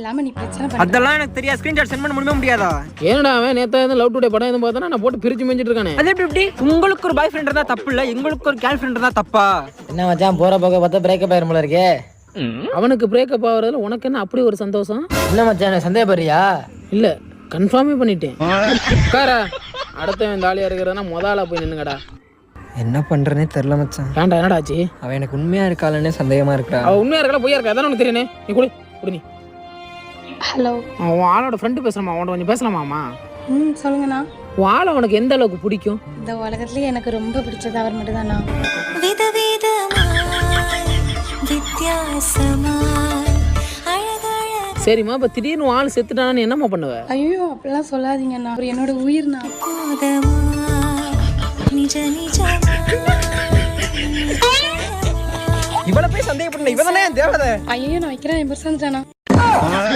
இல்லாம நீ பிரச்சனை பண்ண. அதெல்லாம் எனக்கு தெரியாது. ஸ்கிரீன்ஷாட் சென்ட் பண்ண முடியாதா? ஏன்டா அவன் நேத்தா இந்த லவ் டுடே படம் எதுவும் பார்த்தா நான் போட்டு பிரிச்சு மேஞ்சிட்டு இருக்கானே. அது எப்படி உங்களுக்கு ஒரு பாய் ஃப்ரெண்ட் இருந்தா தப்பு இல்ல, எங்களுக்கு ஒரு கேர்ள் ஃப்ரெண்ட் இருந்தா தப்பா? என்ன மச்சான் போற போக பார்த்தா பிரேக்கப் ஆயிரும் போல இருக்கே. அவனுக்கு பிரேக்கப் ஆகுறதுல உனக்கு என்ன அப்படி ஒரு சந்தோஷம்? என்ன மச்சான் சந்தேகப்படுறியா? இல்ல கன்ஃபார்மே பண்ணிட்டேன். உட்காரா அடுத்தவன் தாலியா இருக்கிறதுனா முதல்ல போய் நின்னுங்கடா. என்ன பண்றேனே தெரியல மச்சான். ஏன்டா என்னடாச்சு? அவன் எனக்கு உண்மையா இருக்காளன்னு சந்தேகமா இருக்கா. அவ உண்மையா இருக்கா பொய்யா இருக்கா அதான் உனக்கு தெரியுனே. நீ குடி குடி நீ. ஹலோ. உன் ஆளோட ஃப்ரெண்டு பேசுறமா, அவன்கிட்ட கொஞ்சம் பேசலாமாமா? சொல்லுங்கண்ணா. உன் ஆளை உனக்கு எந்த அளவுக்கு பிடிக்கும்? இந்த உலகத்துலயே எனக்கு ரொம்ப பிடிச்சது அவர் மட்டும் தானா. சரிம்மா இப்ப திடீர்னு உன் ஆள் செத்துட்டானு என்னம்மா பண்ணுவ? ஐயோ அப்படிலாம் சொல்லாதீங்கண்ணா, அவர் என்னோட உயிர்னா. இவளை போய் சந்தேகப்பட இவதானே தேவதை. ஐயோ நான் வைக்கிறேன், என் பர்சன் தானா.